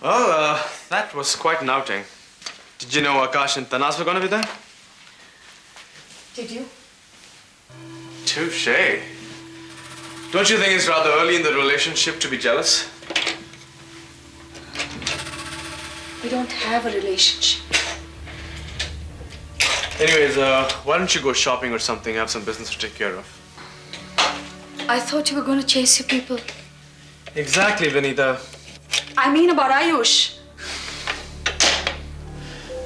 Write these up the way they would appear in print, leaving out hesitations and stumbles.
Well, that was quite an outing. Did you know Akash and Tanas were going to be there? Did you? Touché. Don't you think it's rather early in the relationship to be jealous? We don't have a relationship. Anyways, why don't you go shopping or something? I have some business to take care of. I thought you were going to chase your people. Exactly, Vinita. I mean about Ayush.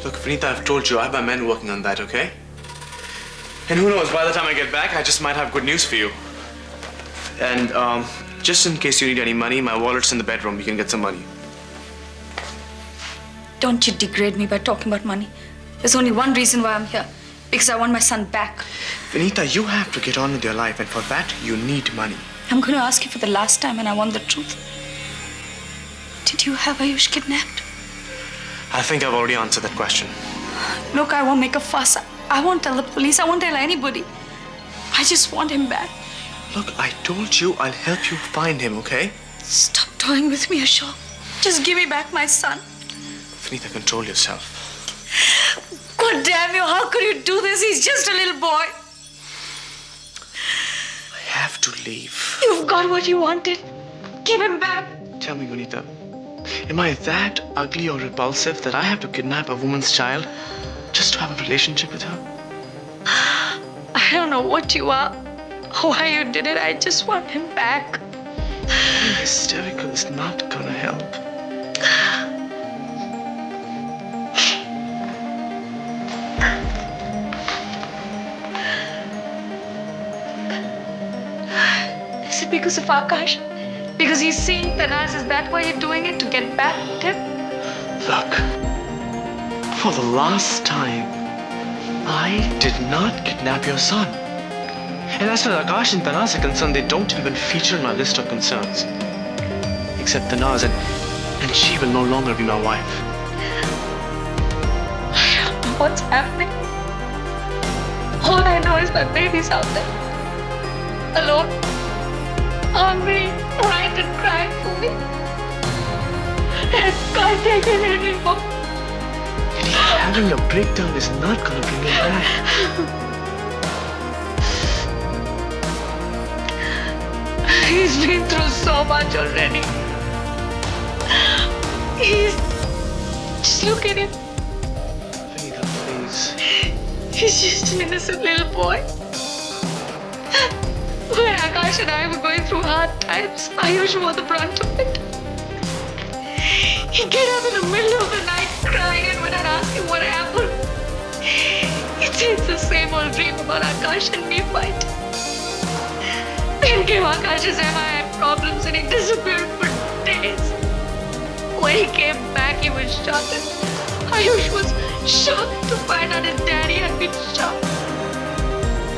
Look, Vinita, I've told you, I have my men working on that, okay? And who knows, by the time I get back, I just might have good news for you. And just in case you need any money, my wallet's in the bedroom. You can get some money. Don't you degrade me by talking about money. There's only one reason why I'm here. Because I want my son back. Vinita, you have to get on with your life, and for that, you need money. I'm going to ask you for the last time, and I want the truth. Did you have Ayush kidnapped? I think I've already answered that question. Look, I won't make a fuss. I won't tell the police. I won't tell anybody. I just want him back. Look, I told you I'll help you find him, okay? Stop toying with me, Ashok. Just give me back my son. Vinita, control yourself. God damn you, how could you do this? He's just a little boy. I have to leave. You've got what you wanted. Give him back. Tell me, Vinita, am I that ugly or repulsive that I have to kidnap a woman's child just to have a relationship with her? I don't know what you are, why you did it. I just want him back. Being hysterical is not gonna help. Is it because of Akash? Because he's seeing Tanas? Is that why you're doing it? To get back at him? Look, for the last time, I did not kidnap your son. And as far as Akash and Tanas are concerned, they don't even feature on my list of concerns. Except Tanas, and she will no longer be my wife. I don't know what's happening. All I know is my baby's out there. Alone. Hungry, crying and crying for me. And I can't take it anymore. Having a breakdown is not gonna bring him back. He's been through so much already. Just look at him. Vinita, please. He's just an innocent little boy. When Akash and I were going through hard times, Ayush wore the brunt of it. He'd get up in the middle of the night crying, and when I'd ask him what happened, he'd say it's the same old dream about Akash and me fighting. Then came Akash's MI problems and he disappeared for days. When he came back, he was shot, and Ayush was shocked to find out his daddy had been shot.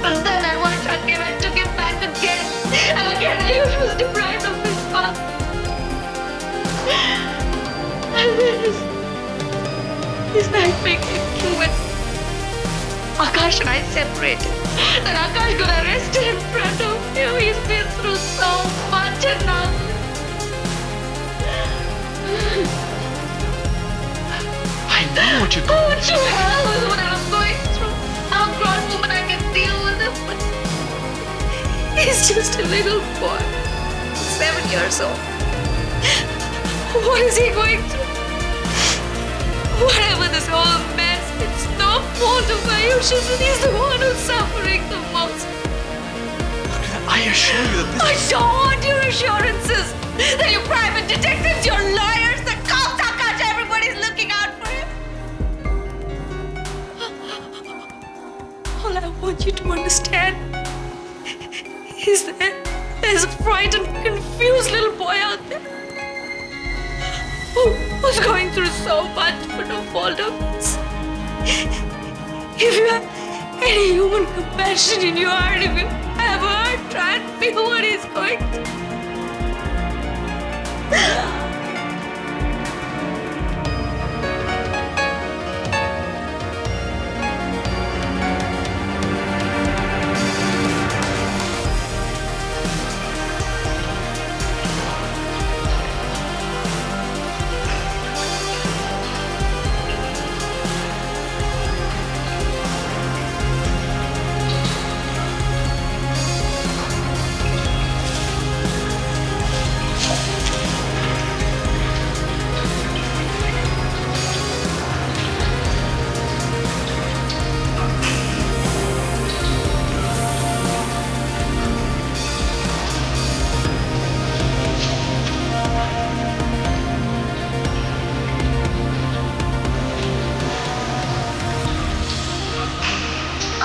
And then I went again and took him back again. And again, Ayush was deprived of his father. And then his night became true when Akash and I separated. And Akash got arrested in front of him. He's been through so much, and now I know what you're oh, to hell with what I'm going through. I'm a grown woman, I can deal with it, but he's just a little boy, 7 years old. What is he going through? Whatever this whole mess, it's no fault of Ayush's, and he's the one who's suffering the most. I assure you that I don't want your assurances. That you private detectives, you're liars, the cops, Akash, everybody's looking out for him. All I want you to understand is that there's a frightened, confused little boy out there who's going through so much for no fault of his. If you have any human compassion in your heart, if you ever try and feel what he's going through.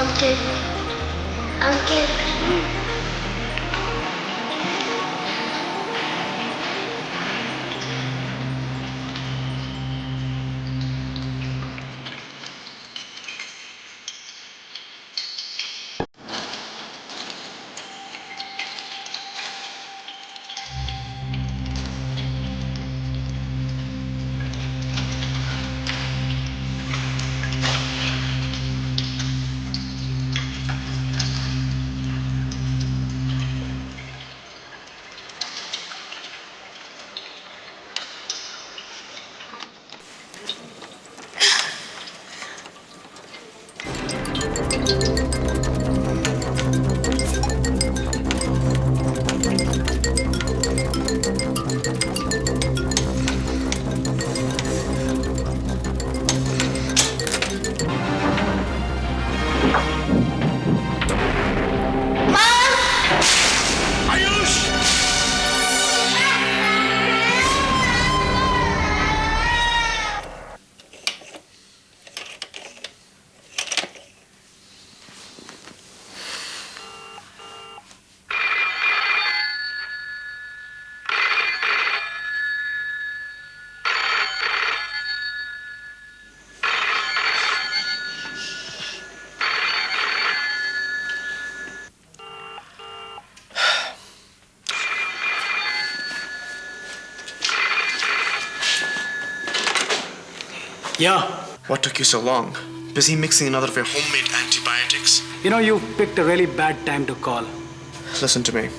Uncle. Uncle. Yeah. What took you so long? Busy mixing another of your homemade antibiotics? You know, you picked a really bad time to call. Listen to me.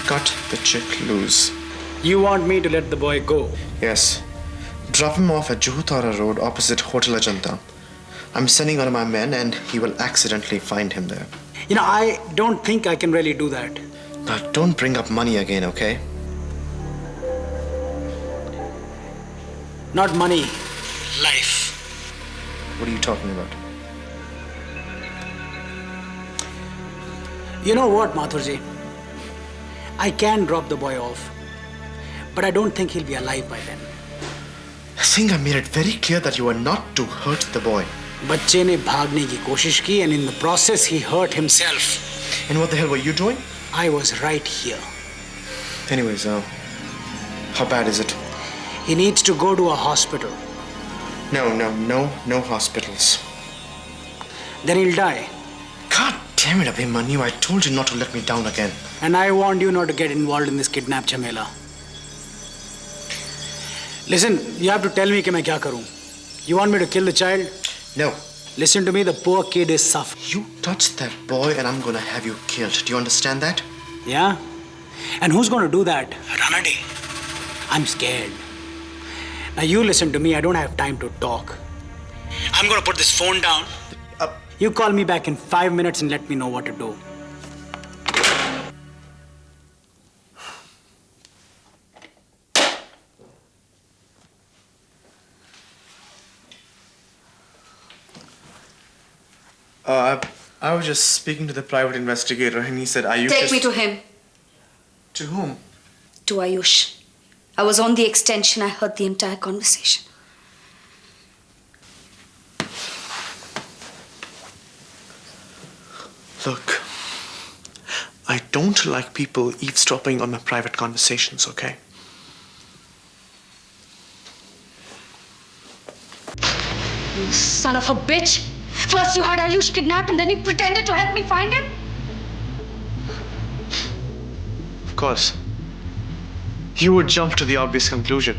Cut the chick loose. You want me to let the boy go? Yes. Drop him off at Juhutara Road opposite Hotel Ajanta. I'm sending one of my men and he will accidentally find him there. You know, I don't think I can really do that. But don't bring up money again, okay? Not money. Life. What are you talking about? You know what, Mathurji? I can drop the boy off. But I don't think he'll be alive by then. I think I made it very clear that you are not to hurt the boy. बच्चे ने भागने की कोशिश की and in the process he hurt himself. And what the hell were you doing? I was right here. Anyways, how bad is it? He needs to go to a hospital. No hospitals. Then he'll die. God damn it, Abhimanyu, I told you not to let me down again. And I warned you not to get involved in this kidnap chamela. Listen, you have to tell me कि मैं क्या करूं. You want me to kill the child? No. Listen to me, the poor kid is suffering. You touch that boy and I'm gonna have you killed. Do you understand that? Yeah? And who's going to do that? Ranade. I'm scared. Now you listen to me, I don't have time to talk. I'm going to put this phone down. You call me back in 5 minutes and let me know what to do. I was just speaking to the private investigator and he said, Ayush Take me to him. To whom? To Ayush. I was on the extension. I heard the entire conversation. Look, I don't like people eavesdropping on my private conversations, okay? You son of a bitch! First you had Ayush kidnapped and then you pretended to help me find him? Of course. You would jump to the obvious conclusion.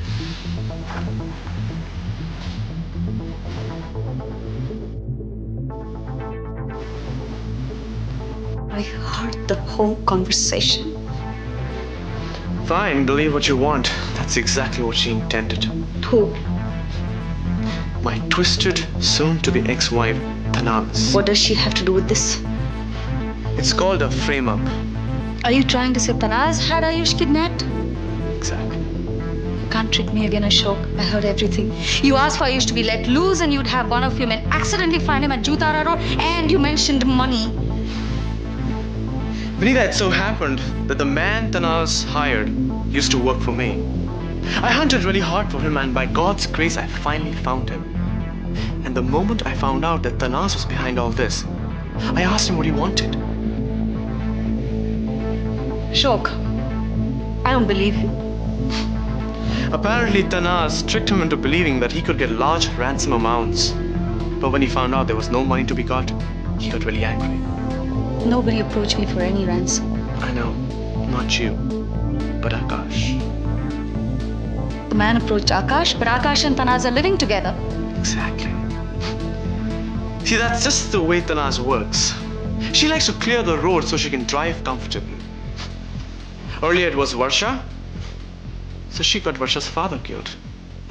I heard the whole conversation. Fine, believe what you want. That's exactly what she intended. Who? My twisted, soon-to-be ex-wife, Tanaz. What does she have to do with this? It's called a frame-up. Are you trying to say Tanaz had Ayush kidnapped? Exactly. You can't trick me again, Ashok. I heard everything. You asked for Ayush to be let loose and you'd have one of your men accidentally find him at Jutara Road and you mentioned money. Vinita, it so happened that the man Tanaz hired used to work for me. I hunted really hard for him and by God's grace I finally found him. And the moment I found out that Tanaz was behind all this, I asked him what he wanted. Shok, I don't believe you. Apparently, Tanaz tricked him into believing that he could get large ransom amounts. But when he found out there was no money to be got, he got really angry. Nobody approached me for any ransom. I know, not you, but Akash. The man approached Akash, but Akash and Tanaz are living together. Exactly. See, that's just the way Tanaz works. She likes to clear the road so she can drive comfortably. Earlier it was Varsha, so she got Varsha's father killed.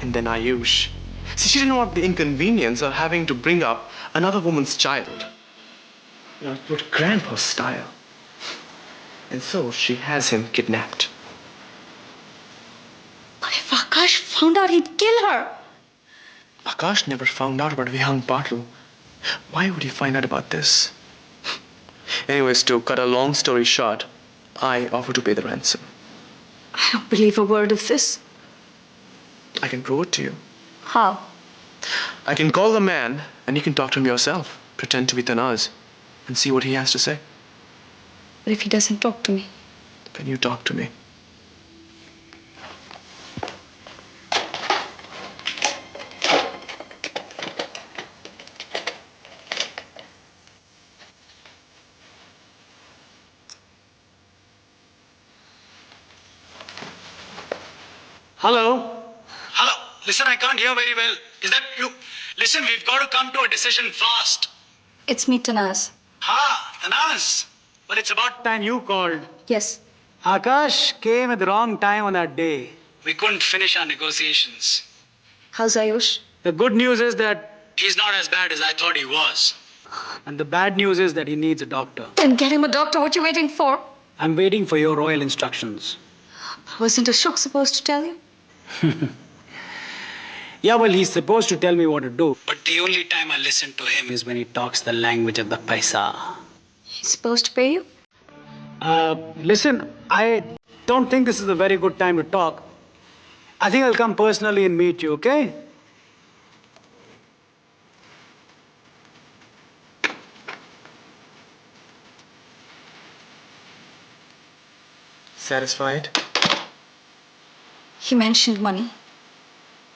And then Ayush. See, she didn't want the inconvenience of having to bring up another woman's child. You know, it would cramp her style. And so she has him kidnapped. But if Akash found out, he'd kill her. Akash never found out about Vihang Patil. Why would he find out about this? Anyways, to cut a long story short, I offer to pay the ransom. I don't believe a word of this. I can prove it to you. How? I can call the man and you can talk to him yourself. Pretend to be Tanaz and see what he has to say. But if he doesn't talk to me? Then you talk to me. Hello? Hello? Listen, I can't hear very well. Is that you? Listen, we've got to come to a decision fast. It's me, Tanaz. Tanaz. But it's about time you called. Yes. Akash came at the wrong time on that day. We couldn't finish our negotiations. How's Ayush? The good news is that he's not as bad as I thought he was. And the bad news is that he needs a doctor. Then get him a doctor. What you waiting for? I'm waiting for your royal instructions. Wasn't Ashok supposed to tell you? Yeah, well, he's supposed to tell me what to do. But the only time I listen to him is when he talks the language of the paisa. He's supposed to pay you? Listen, I don't think this is a very good time to talk. I think I'll come personally and meet you, okay? Satisfied? He mentioned money.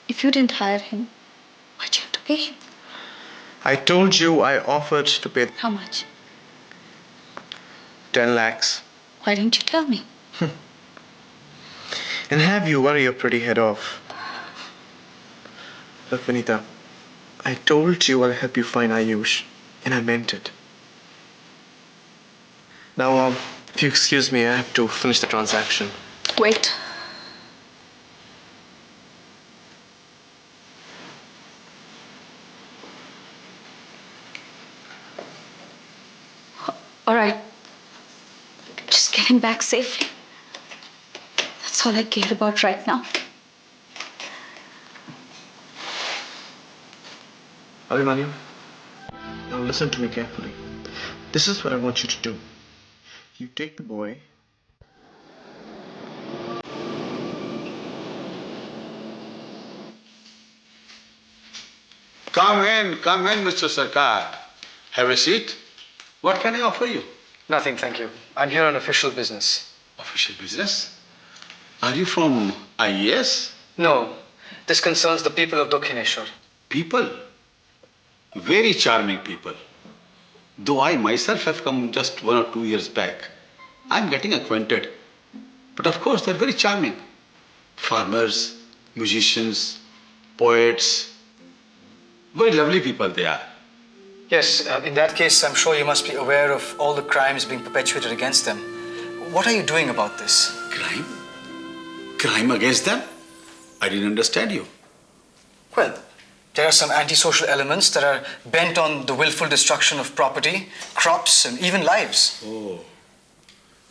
If you didn't hire him, why'd you have to pay him? I told you I offered to pay How much? 10 lakhs. Why didn't you tell me? And have you worry your pretty head off. Look, Vinita, I told you I'll help you find Ayush, and I meant it. Now, if you excuse me, I have to finish the transaction. Wait. All right. Just get him back safely. That's all I care about right now. Abhimanyu, now listen to me carefully. This is what I want you to do. You take the boy. Come in, Mr. Sarkar. Have a seat. What can I offer you? Nothing, thank you. I'm here on official business. Official business? Are you from IAS? No, this concerns the people of Dakhineshwar. People? Very charming people. Though I myself have come just 1 or 2 years back, I'm getting acquainted. But of course, they're very charming. Farmers, musicians, poets. Very lovely people they are. Yes, in that case, I'm sure you must be aware of all the crimes being perpetuated against them. What are you doing about this? Crime? Crime against them? I didn't understand you. Well, there are some antisocial elements that are bent on the willful destruction of property, crops, and even lives. Oh,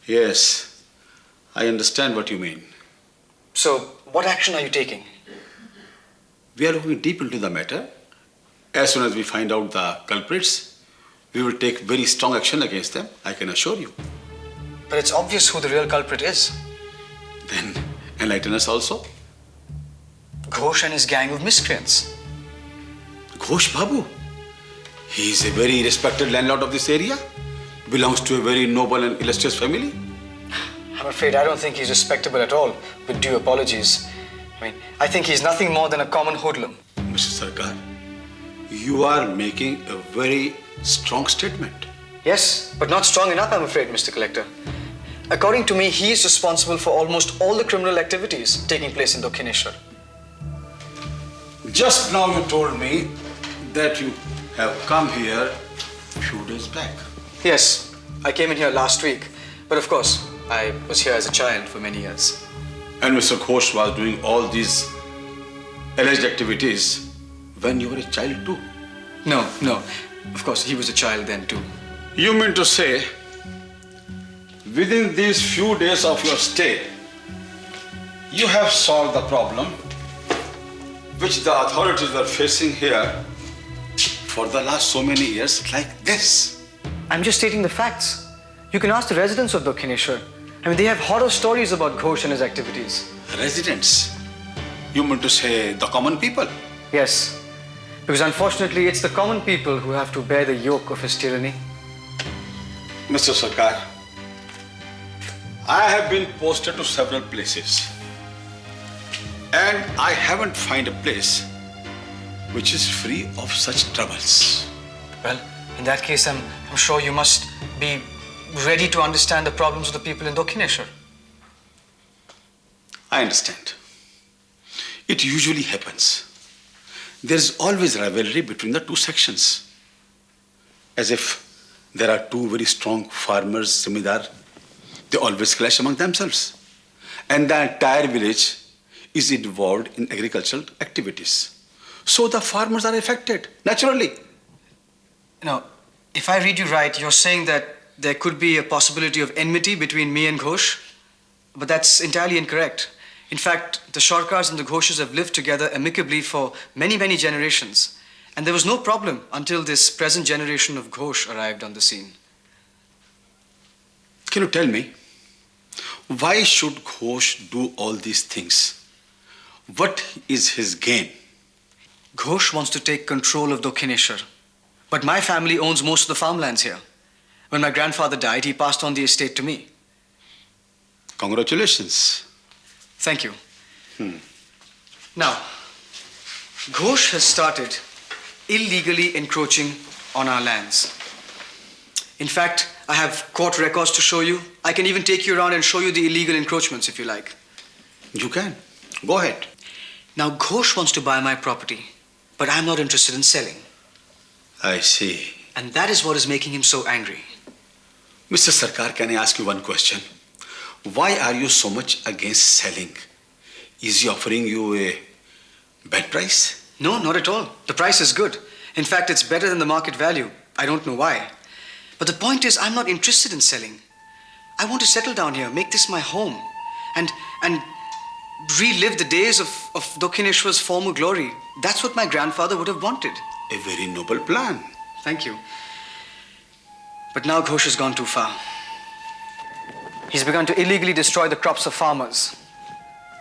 yes. I understand what you mean. So, what action are you taking? We are looking deep into the matter. As soon as we find out the culprits, we will take very strong action against them, I can assure you. But it's obvious who the real culprit is. Then enlighten us also. Ghosh and his gang of miscreants. Ghosh Babu, He is a very respected landlord of this area. Belongs to a very noble and illustrious family. I'm afraid I don't think he's respectable at all, with due apologies. I think he's nothing more than a common hoodlum. Mr. Sarkar, you are making a very strong statement. Yes, but not strong enough, I'm afraid, Mr. Collector. According to me, he is responsible for almost all the criminal activities taking place in Dakshineshwar. Just now you told me that you have come here a few days back. Yes, I came in here last week, but of course, I was here as a child for many years. And Mr. Ghosh was doing all these alleged activities when you were a child too. No. Of course, he was a child then too. You mean to say, within these few days of your stay, you have solved the problem which the authorities were facing here for the last so many years like this? I'm just stating the facts. You can ask the residents of Dakshineshwar. They have horror stories about Ghosh and his activities. Residents? You mean to say the common people? Yes, because unfortunately it's the common people who have to bear the yoke of his tyranny. Mr. Sarkar, I have been posted to several places and I haven't found a place which is free of such troubles. Well, in that case, I'm sure you must be ready to understand the problems of the people in Dakshineshwar. I understand. It usually happens. There's always rivalry between the two sections. As if there are two very strong farmers, zamindar. They always clash among themselves. And the entire village is involved in agricultural activities. So the farmers are affected, naturally. Now, if I read you right, you're saying that there could be a possibility of enmity between me and Ghosh, but that's entirely incorrect. In fact, the Sarkars and the Ghoshes have lived together amicably for many, many generations, and there was no problem until this present generation of Ghosh arrived on the scene. Can you tell me, why should Ghosh do all these things? What is his gain? Ghosh wants to take control of Dakshineshwar, but my family owns most of the farmlands here. When my grandfather died, he passed on the estate to me. Congratulations. Thank you. Now, Ghosh has started illegally encroaching on our lands. In fact, I have court records to show you. I can even take you around and show you the illegal encroachments if you like. You can. Go ahead. Now, Ghosh wants to buy my property, but I'm not interested in selling. I see. And that is what is making him so angry. Mr. Sarkar, can I ask you one question? Why are you so much against selling? Is he offering you a bad price? No, not at all. The price is good. In fact, it's better than the market value. I don't know why. But the point is, I'm not interested in selling. I want to settle down here, make this my home, and relive the days of Dakshineshwar's former glory. That's what my grandfather would have wanted. A very noble plan. Thank you. But now Ghosh has gone too far. He's begun to illegally destroy the crops of farmers.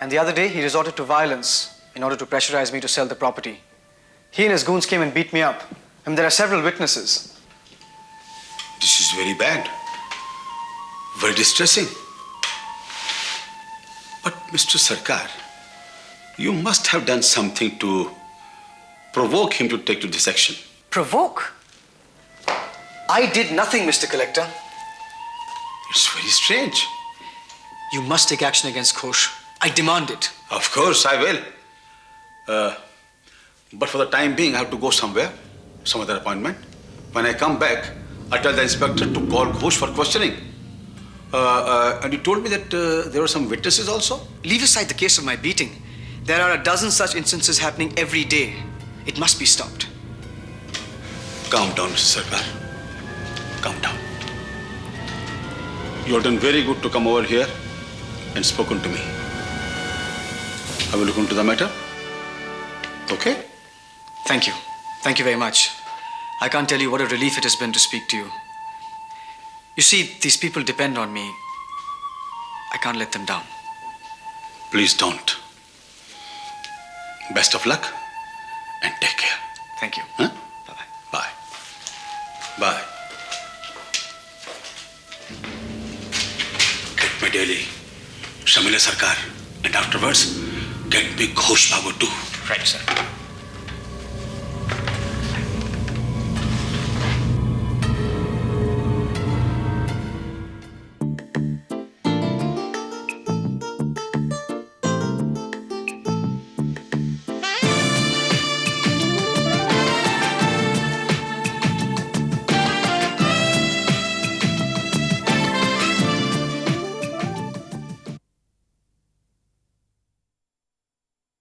And the other day, he resorted to violence in order to pressurize me to sell the property. He and his goons came and beat me up. There are several witnesses. This is very bad. Very distressing. But Mr. Sarkar, you must have done something to provoke him to take to this action. Provoke? I did nothing, Mr. Collector. It's very strange. You must take action against Ghosh. I demand it. Of course, I will. But for the time being, I have to go somewhere, some other appointment. When I come back, I'll tell the inspector to call Ghosh for questioning. And you told me that there were some witnesses also? Leave aside the case of my beating. There are a dozen such instances happening every day. It must be stopped. Calm down, Mr. Sarkar. Calm down. You have done very good to come over here and spoken to me. I will look into the matter. Okay? Thank you. Thank you very much. I can't tell you what a relief it has been to speak to you. You see, these people depend on me. I can't let them down. Please don't. Best of luck and take care. Thank you. Huh? Bye-bye. Bye. Delhi, Shamila Sarkar, and afterwards, get me Ghosh Babu too. Right, sir.